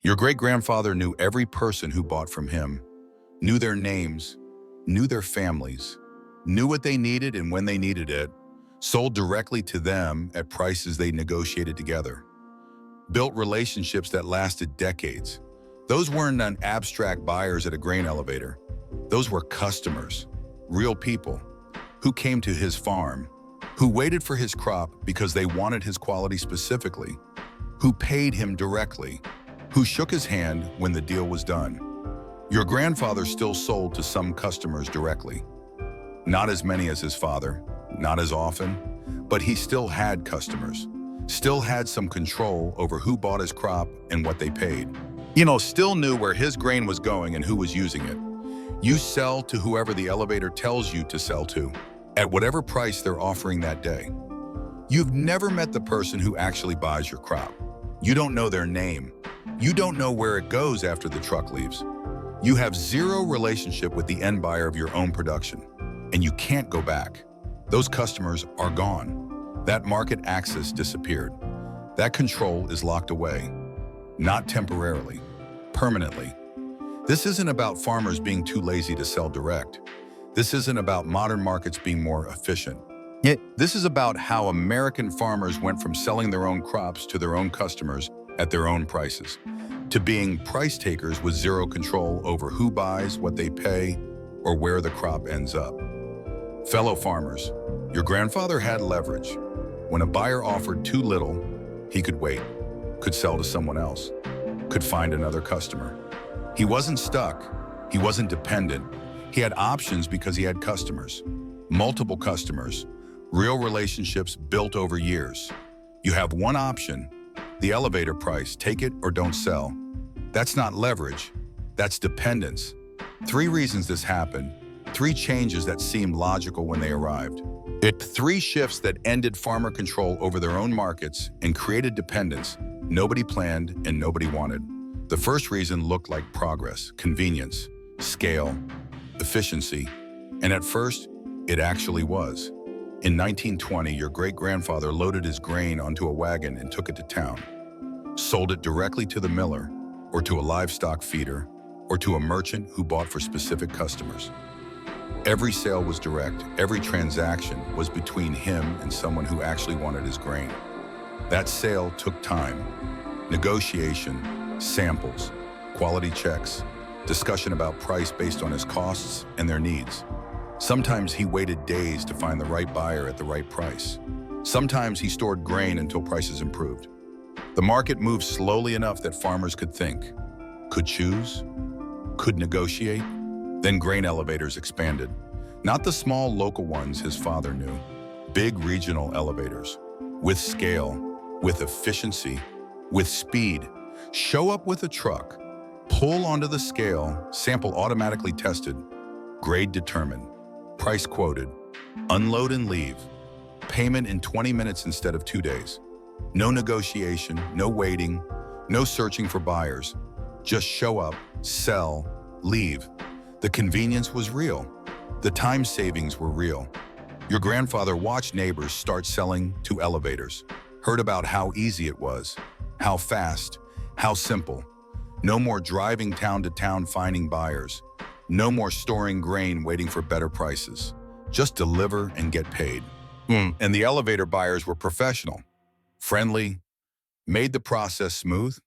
Your great-grandfather knew every person who bought from him, knew their names, knew their families, knew what they needed and when they needed it, sold directly to them at prices they negotiated together, built relationships that lasted decades. Those weren't abstract buyers at a grain elevator. Those were customers, real people, who came to his farm, who waited for his crop because they wanted his quality specifically, who paid him directly, who shook his hand when the deal was done. Your grandfather still sold to some customers directly. Not as many as his father, not as often, but he still had customers, still had some control over who bought his crop and what they paid. Still knew where his grain was going and who was using it. You sell to whoever the elevator tells you to sell to, at whatever price they're offering that day. You've never met the person who actually buys your crop. You don't know their name. You don't know where it goes after the truck leaves. You have zero relationship with the end buyer of your own production, and you can't go back. Those customers are gone. That market access disappeared. That control is locked away, not temporarily, permanently. This isn't about farmers being too lazy to sell direct. This isn't about modern markets being more efficient. This is about how American farmers went from selling their own crops to their own customers at their own prices, to being price takers with zero control over who buys, what they pay, or where the crop ends up. Fellow farmers, your grandfather had leverage. When a buyer offered too little, he could wait, could sell to someone else, could find another customer. He wasn't stuck. He wasn't dependent. He had options because he had customers, multiple customers, real relationships built over years. You have one option, the elevator price, take it or don't sell. That's not leverage, that's dependence. 3 reasons this happened, 3 changes that seemed logical when they arrived. 3 shifts that ended farmer control over their own markets and created dependence nobody planned and nobody wanted. The first reason looked like progress, convenience, scale, efficiency, and at first, it actually was. In 1920, your great-grandfather loaded his grain onto a wagon and took it to town, sold it directly to the miller, or to a livestock feeder, or to a merchant who bought for specific customers. Every sale was direct, every transaction was between him and someone who actually wanted his grain. That sale took time, negotiation, samples, quality checks, discussion about price based on his costs and their needs. Sometimes he waited days to find the right buyer at the right price. Sometimes he stored grain until prices improved. The market moved slowly enough that farmers could think, could choose, could negotiate. Then grain elevators expanded. Not the small local ones his father knew, big regional elevators, with scale, with efficiency, with speed. Show up with a truck, pull onto the scale, sample automatically tested, grade determined, price quoted, unload and leave, payment in 20 minutes instead of 2 days. No negotiation, no waiting, no searching for buyers. Just show up, sell, leave. The convenience was real. The time savings were real. Your grandfather watched neighbors start selling to elevators, heard about how easy it was, how fast, how simple. No more driving town to town finding buyers. No more storing grain waiting for better prices. Just deliver and get paid. And the elevator buyers were professional, friendly, made the process smooth.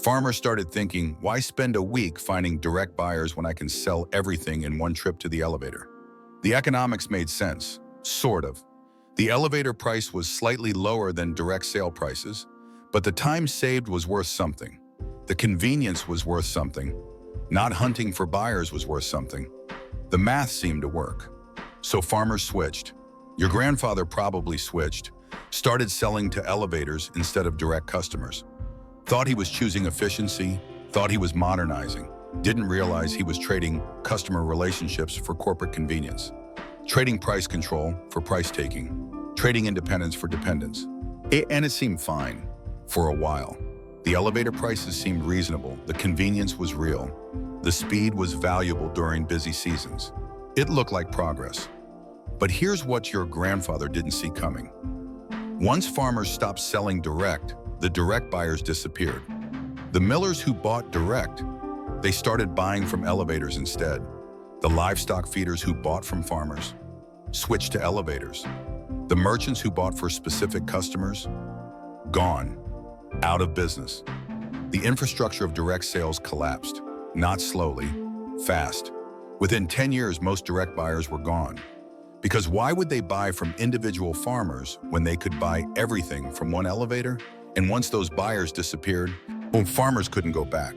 Farmers started thinking, why spend a week finding direct buyers when I can sell everything in one trip to the elevator? The economics made sense, sort of. The elevator price was slightly lower than direct sale prices, but the time saved was worth something. The convenience was worth something. Not hunting for buyers was worth something. The math seemed to work. So farmers switched. Your grandfather probably switched, started selling to elevators instead of direct customers. Thought he was choosing efficiency, thought he was modernizing, didn't realize he was trading customer relationships for corporate convenience, trading price control for price taking, trading independence for dependence. And it seemed fine for a while. The elevator prices seemed reasonable, the convenience was real, the speed was valuable during busy seasons. It looked like progress. But here's what your grandfather didn't see coming. Once farmers stopped selling direct, the direct buyers disappeared. The millers who bought direct, they started buying from elevators instead. The livestock feeders who bought from farmers switched to elevators. The merchants who bought for specific customers, gone, out of business. The infrastructure of direct sales collapsed, not slowly, fast. Within 10 years, most direct buyers were gone. Because why would they buy from individual farmers when they could buy everything from one elevator? And once those buyers disappeared, farmers couldn't go back,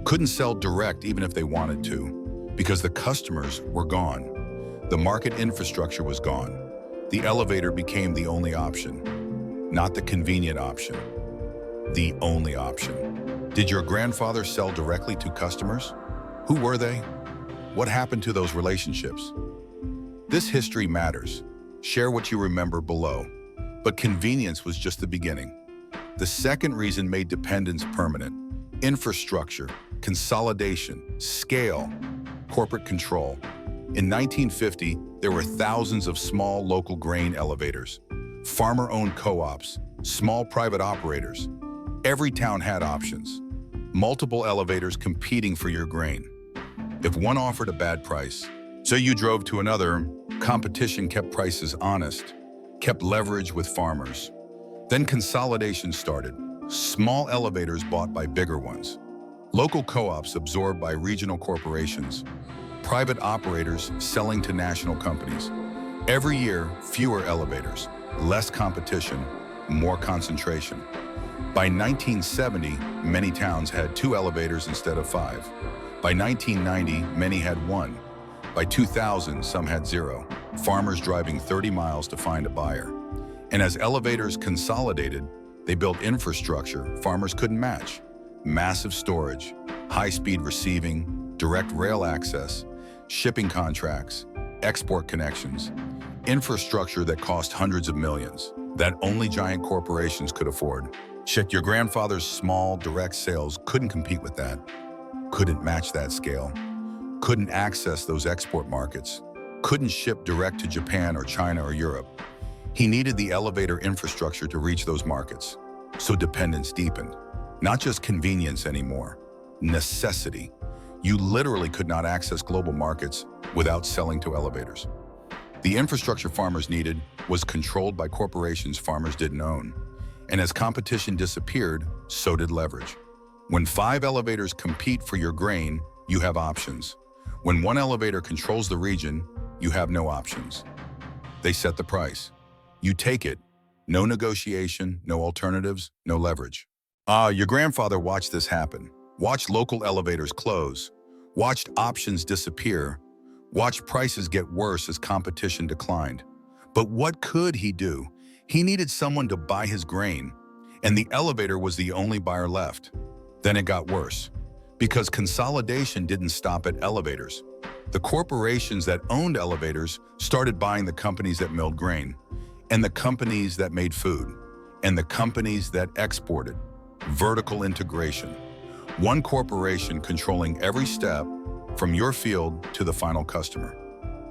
couldn't sell direct even if they wanted to, because the customers were gone. The market infrastructure was gone. The elevator became the only option, not the convenient option, the only option. Did your grandfather sell directly to customers? Who were they? What happened to those relationships? This history matters. Share what you remember below. But convenience was just the beginning. The second reason made dependence permanent: infrastructure, consolidation, scale, corporate control. In 1950, there were thousands of small local grain elevators, farmer-owned co-ops, small private operators. Every town had options, multiple elevators competing for your grain. If one offered a bad price, so you drove to another, competition kept prices honest, kept leverage with farmers. Then consolidation started. Small elevators bought by bigger ones. Local co-ops absorbed by regional corporations. Private operators selling to national companies. Every year, fewer elevators, less competition, more concentration. By 1970, many towns had 2 elevators instead of 5. By 1990, many had 1. By 2000, some had 0. Farmers driving 30 miles to find a buyer. And as elevators consolidated, they built infrastructure farmers couldn't match. Massive storage, high-speed receiving, direct rail access, shipping contracts, export connections, infrastructure that cost hundreds of millions, that only giant corporations could afford. Check your grandfather's small, direct sales couldn't compete with that, couldn't match that scale, couldn't access those export markets, couldn't ship direct to Japan or China or Europe. He needed the elevator infrastructure to reach those markets. So dependence deepened. Not just convenience anymore, necessity. You literally could not access global markets without selling to elevators. The infrastructure farmers needed was controlled by corporations farmers didn't own. And as competition disappeared, so did leverage. When 5 elevators compete for your grain, you have options. When 1 elevator controls the region, you have no options. They set the price. You take it. No negotiation, no alternatives, no leverage. Your grandfather watched this happen. Watched local elevators close. Watched options disappear. Watched prices get worse as competition declined. But what could he do? He needed someone to buy his grain, and the elevator was the only buyer left. Then it got worse, because consolidation didn't stop at elevators. The corporations that owned elevators started buying the companies that milled grain, and the companies that made food, and the companies that exported. Vertical integration. One corporation controlling every step from your field to the final customer.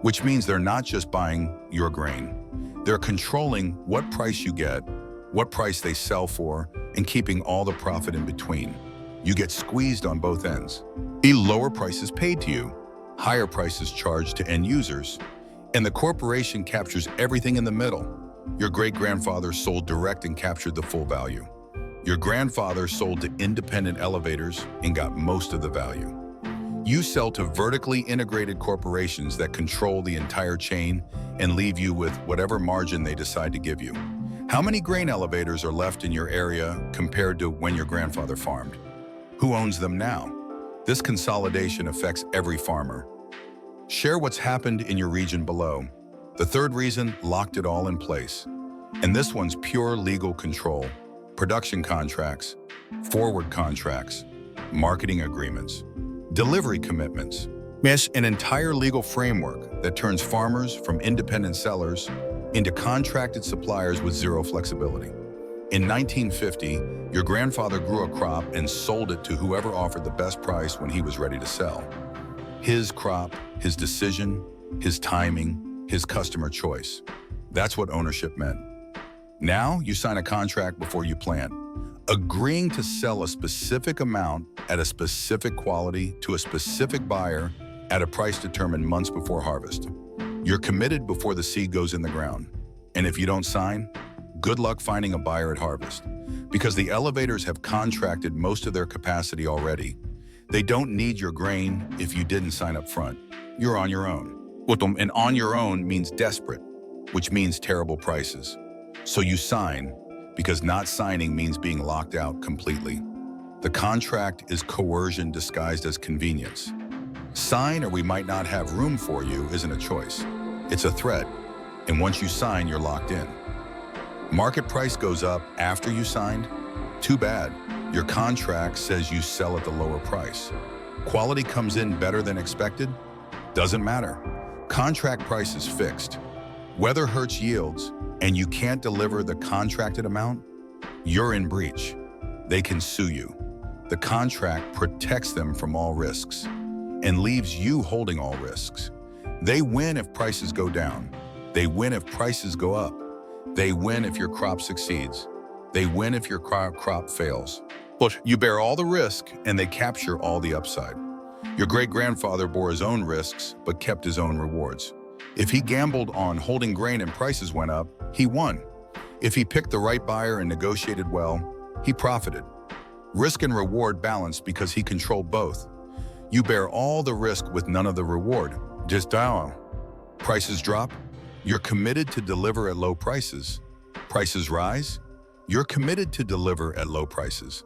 Which means they're not just buying your grain. They're controlling what price you get, what price they sell for, and keeping all the profit in between. You get squeezed on both ends. Lower prices paid to you, higher prices charged to end users, and the corporation captures everything in the middle. Your great-grandfather sold direct and captured the full value. Your grandfather sold to independent elevators and got most of the value. You sell to vertically integrated corporations that control the entire chain and leave you with whatever margin they decide to give you. How many grain elevators are left in your area compared to when your grandfather farmed? Who owns them now? This consolidation affects every farmer. Share what's happened in your region below. The third reason locked it all in place. And this one's pure legal control. Production contracts, forward contracts, marketing agreements, delivery commitments. Yes, an entire legal framework that turns farmers from independent sellers into contracted suppliers with zero flexibility. In 1950, your grandfather grew a crop and sold it to whoever offered the best price when he was ready to sell. His crop, his decision, his timing, his customer choice. That's what ownership meant. Now, you sign a contract before you plant, Agreeing to sell a specific amount at a specific quality to a specific buyer at a price determined months before harvest. You're committed before the seed goes in the ground. And if you don't sign, good luck finding a buyer at harvest. Because the elevators have contracted most of their capacity already. They don't need your grain if you didn't sign up front. You're on your own. And on your own means desperate, which means terrible prices. So you sign, because not signing means being locked out completely. The contract is coercion disguised as convenience. Sign or we might not have room for you isn't a choice. It's a threat, and once you sign, you're locked in. Market price goes up after you signed? Too bad. Your contract says you sell at the lower price. Quality comes in better than expected? Doesn't matter. Contract price is fixed. Weather hurts yields, and you can't deliver the contracted amount? You're in breach. They can sue you. The contract protects them from all risks and leaves you holding all risks. They win if prices go down. They win if prices go up. They win if your crop succeeds. They win if your crop fails. But you bear all the risk and they capture all the upside. Your great-grandfather bore his own risks but kept his own rewards. If he gambled on holding grain and prices went up, he won. If he picked the right buyer and negotiated well, he profited. Risk and reward balanced because he controlled both. You bear all the risk with none of the reward. Just down. Prices drop? You're committed to deliver at low prices. Prices rise? You're committed to deliver at low prices.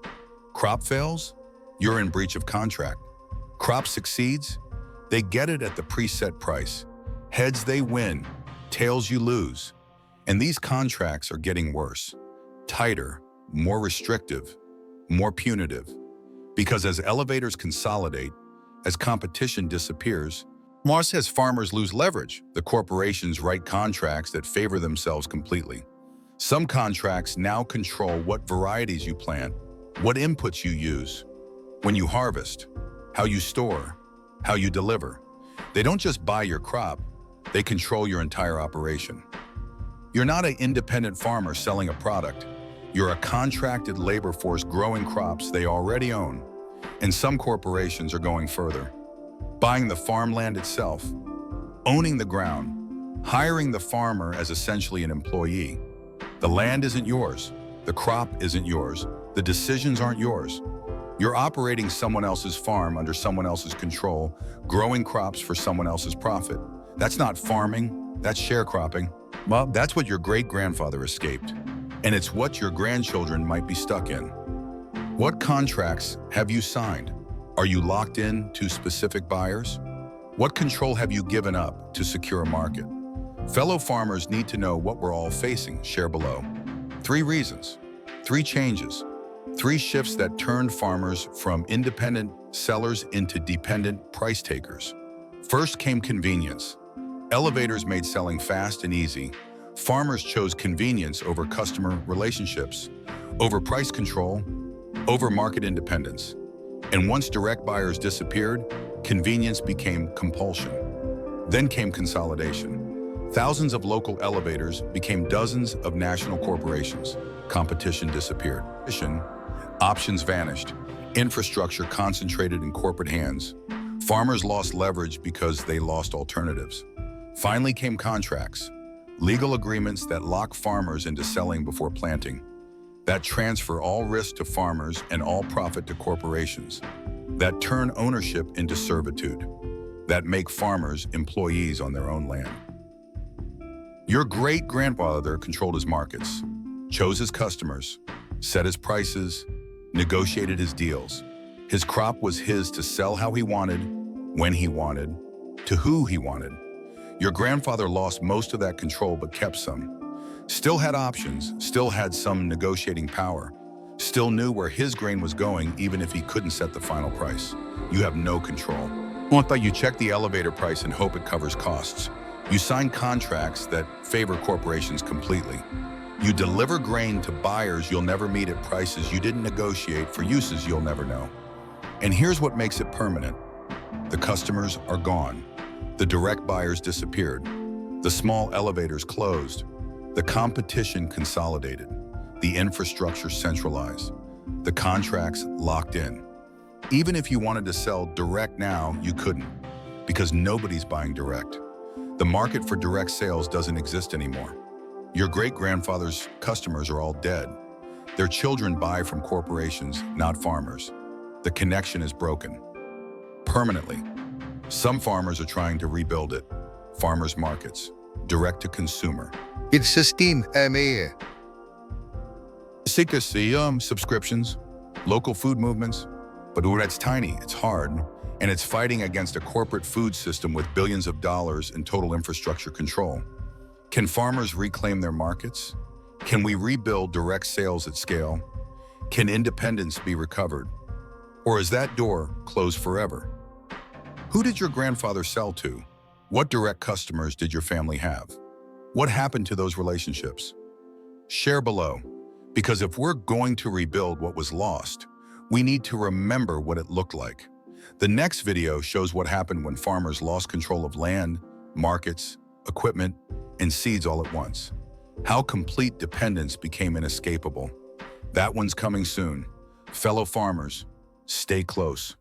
Crop fails? You're in breach of contract. Crop succeeds? They get it at the preset price. Heads they win, tails you lose. And these contracts are getting worse, tighter, more restrictive, more punitive. Because as elevators consolidate, as competition disappears, as farmers lose leverage, the corporations write contracts that favor themselves completely. Some contracts now control what varieties you plant, what inputs you use, when you harvest, how you store, how you deliver. They don't just buy your crop, they control your entire operation. You're not an independent farmer selling a product. You're a contracted labor force growing crops they already own. And some corporations are going further, buying the farmland itself, owning the ground, hiring the farmer as essentially an employee. The land isn't yours. The crop isn't yours. The decisions aren't yours. You're operating someone else's farm under someone else's control, growing crops for someone else's profit. That's not farming, that's sharecropping. Well, that's what your great-grandfather escaped. And it's what your grandchildren might be stuck in. What contracts have you signed? Are you locked in to specific buyers? What control have you given up to secure a market? Fellow farmers need to know what we're all facing. Share below. 3 reasons, 3 changes, 3 shifts that turned farmers from independent sellers into dependent price takers. First came convenience. Elevators made selling fast and easy. Farmers chose convenience over customer relationships, over price control, over market independence. And once direct buyers disappeared, convenience became compulsion. Then came consolidation. Thousands of local elevators became dozens of national corporations. Competition disappeared. Options vanished. Infrastructure concentrated in corporate hands. Farmers lost leverage because they lost alternatives. Finally came contracts, legal agreements that lock farmers into selling before planting, that transfer all risk to farmers and all profit to corporations, that turn ownership into servitude, that make farmers employees on their own land. Your great-grandfather controlled his markets, chose his customers, set his prices, negotiated his deals. His crop was his to sell how he wanted, when he wanted, to who he wanted. Your grandfather lost most of that control but kept some. Still had options, still had some negotiating power, still knew where his grain was going even if he couldn't set the final price. You have no control. You check the elevator price and hope it covers costs. You sign contracts that favor corporations completely. You deliver grain to buyers you'll never meet at prices you didn't negotiate for uses you'll never know. And here's what makes it permanent. The customers are gone. The direct buyers disappeared. The small elevators closed. The competition consolidated. The infrastructure centralized. The contracts locked in. Even if you wanted to sell direct now, you couldn't, because nobody's buying direct. The market for direct sales doesn't exist anymore. Your great-grandfather's customers are all dead. Their children buy from corporations, not farmers. The connection is broken. Permanently. Some farmers are trying to rebuild it. Farmers markets, direct to consumer. It's sustain MA. Subscriptions, local food movements. But when it's tiny, it's hard, and it's fighting against a corporate food system with billions of dollars in total infrastructure control. Can farmers reclaim their markets? Can we rebuild direct sales at scale? Can independence be recovered? Or is that door closed forever? Who did your grandfather sell to? What direct customers did your family have? What happened to those relationships? Share below, because if we're going to rebuild what was lost, we need to remember what it looked like. The next video shows what happened when farmers lost control of land, markets, equipment, and seeds all at once. How complete dependence became inescapable. That one's coming soon. Fellow farmers, stay close.